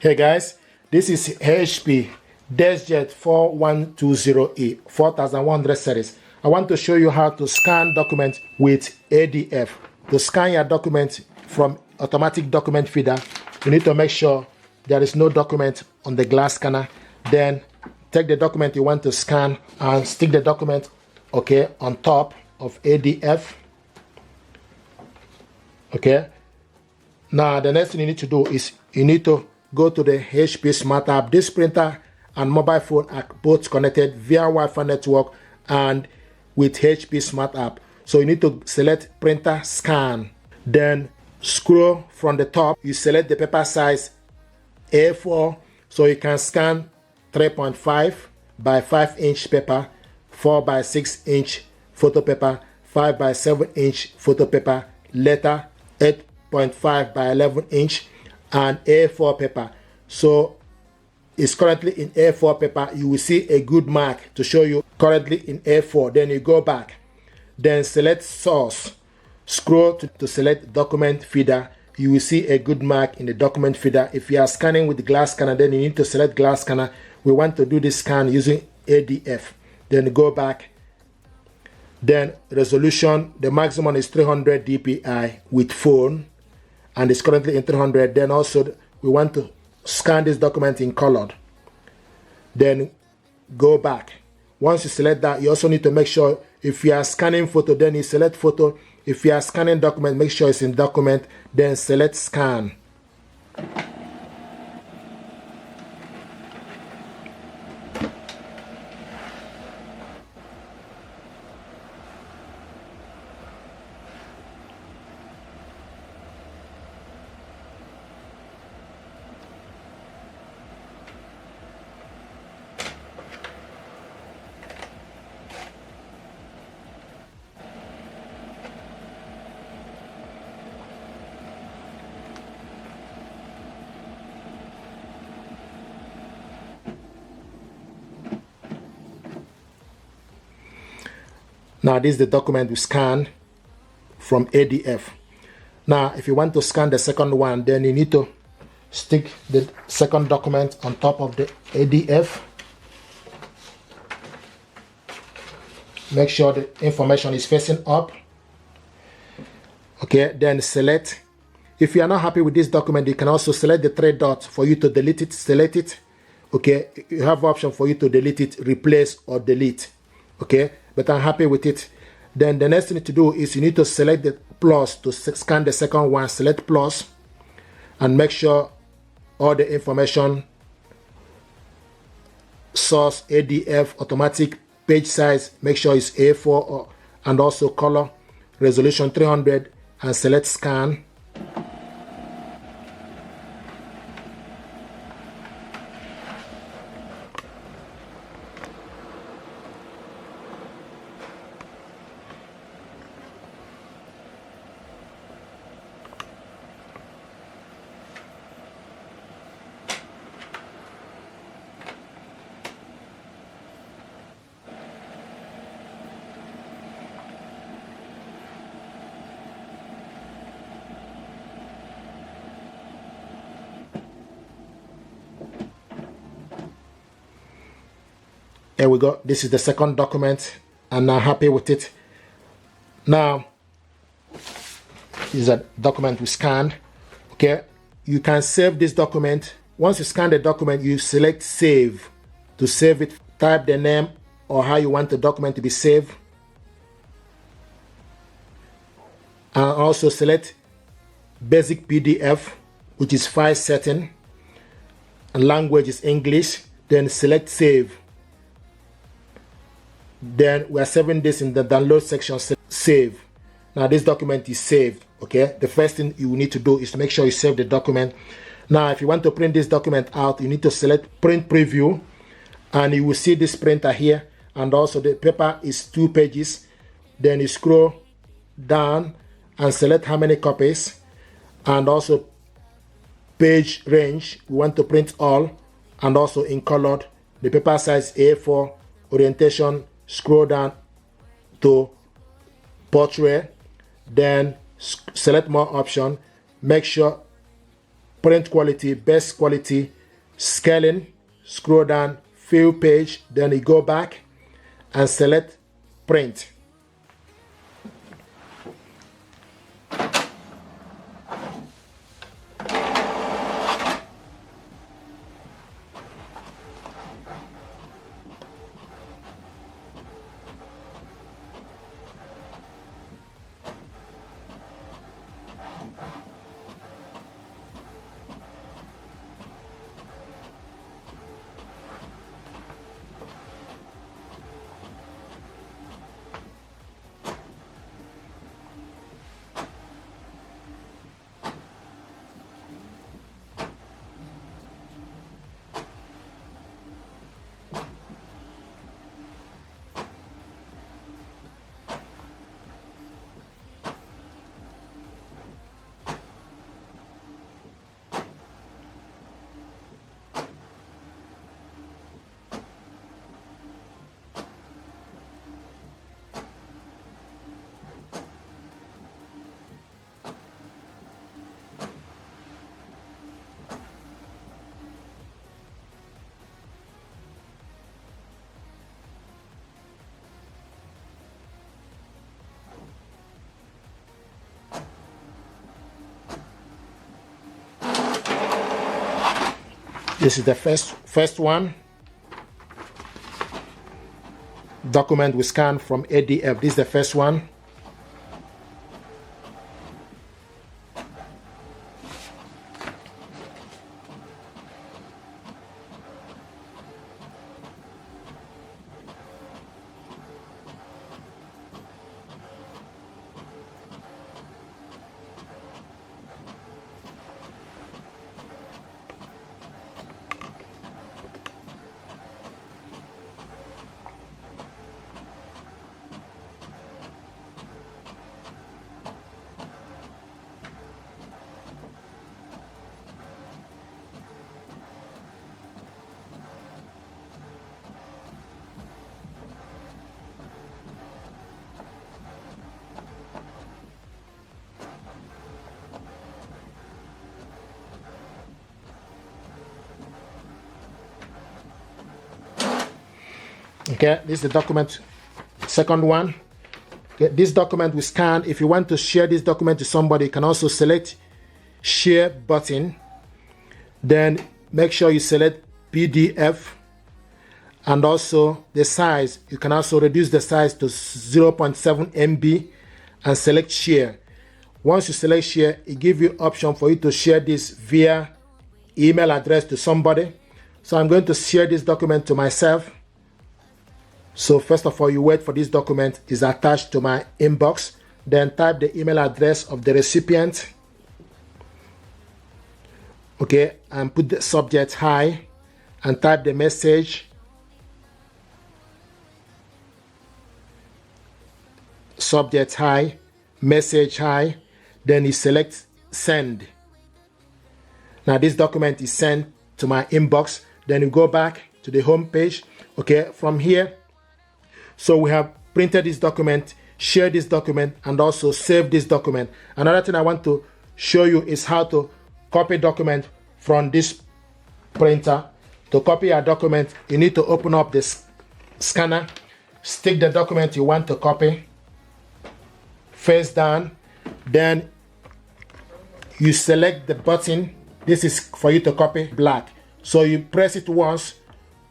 Hey guys, this is HP Deskjet 4120E 4100 series. I want to show you how to scan documents with ADF. To scan your document from automatic document feeder, you need to make sure there is no document on the glass scanner. Then take the document you want to scan and stick the document on top of ADF. Now the next thing you need to do is you need to go to the HP Smart app. This printer and mobile phone are both connected via Wi-Fi network and with HP Smart app. So you need to select printer scan. Then scroll from the top. You select the paper size A4, so you can scan 3.5 by 5 inch paper, 4 by 6 inch photo paper, 5 by 7 inch photo paper, letter 8.5 by 11 inch, and A4 paper. So it's currently in A4 paper. You will see a good mark to show you currently in A4. Then you go back, then select source, scroll to select document feeder. You will see a good mark in the document feeder. If you are scanning with the glass scanner, then you need to select glass scanner. We want to do this scan using ADF. Then go back. Then resolution, the maximum is 300 dpi with phone, and it's currently in 300. Then also we want to scan this document in colored. Then go back. Once you select that, you also need to make sure if you are scanning photo, then you select photo. If you are scanning document, make sure it's in document, then select scan. Now this is the document we scanned from ADF. Now if you want to scan the second one, then you need to stick the second document on top of the ADF. Make sure the information is facing up. Then select. If you are not happy with this document, you can also select the three dots for you to delete it, select it. You have option for you to delete it, replace or delete. But I'm happy with it. Then the next thing to do is you need to select the plus to scan the second one. Select plus and make sure all the information, source, ADF, automatic, page size, make sure it's A4 and also color, resolution 300, and select scan. There we go. This is the second document, and I'm happy with it. Now, this is a document we scanned. You can save this document. Once you scan the document, you select save. To save it, type the name or how you want the document to be saved. And also select basic PDF, which is file setting, and language is English. Then select save. Then we are saving this in the download section. Save. Now this document is saved. The first thing you need to do is to make sure you save the document. Now if you want to print this document out, you need to select print preview, and you will see this printer here, and also the paper is 2 pages. Then you scroll down and select how many copies, and also page range. We want to print all, and also in colored. The paper size A4, orientation. Scroll down to portrait, then select more option. Make sure print quality, best quality, scaling, scroll down, fill page, then you go back and select print. This is the first one. Document we scan from ADF. This is the first one. Okay, this is the document, second one. Okay, this document we scan. If you want to share this document to somebody, you can also select share button. Then make sure you select PDF, and also the size. You can also reduce the size to 0.7 MB and select share. Once you select share, it gives you option for you to share this via email address to somebody. So I'm going to share this document to myself. So first of all, you wait for this document is attached to my inbox. Then type the email address of the recipient. Okay, and put the subject hi, and type the message. Subject hi, message hi. Then you select send. Now this document is sent to my inbox. Then you go back to the home page. Okay, from here. So we have printed this document, shared this document, and also saved this document. Another thing I want to show you is how to copy document from this printer. To copy a document, you need to open up the scanner, stick the document you want to copy, face down, then you select the button. This is for you to copy black. So you press it once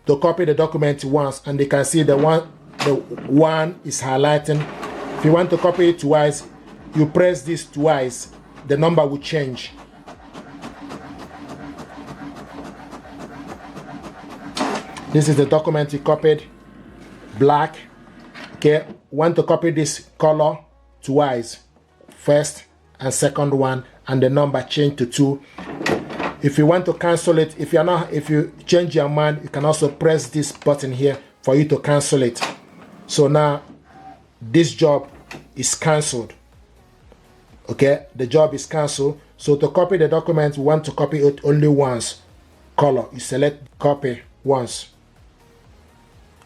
to copy the document once, and you can see the one is highlighting. If you want to copy it twice, you press this twice, the number will change. This is the document you copied, black. Okay, want to copy this color twice, first and second one, and the number change to 2. If you want to cancel it, if you change your mind, you can also press this button here for you to cancel it. So now this job is cancelled. Okay, the job is cancelled. So to copy the document, we want to copy it only once. Color, you select copy once,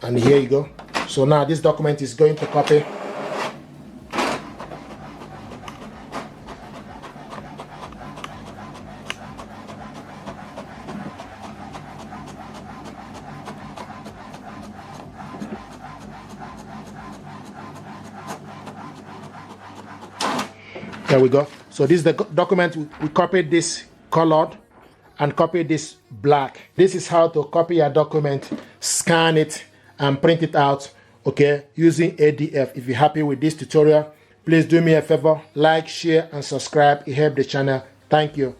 and here you go. So now this document is going to copy. There we go. So this is the document. We copied this colored and copy this black. This is how to copy your document, scan it, and print it out, okay, using ADF. If you're happy with this tutorial, please do me a favor, like, share, and subscribe. It helps the channel. Thank you.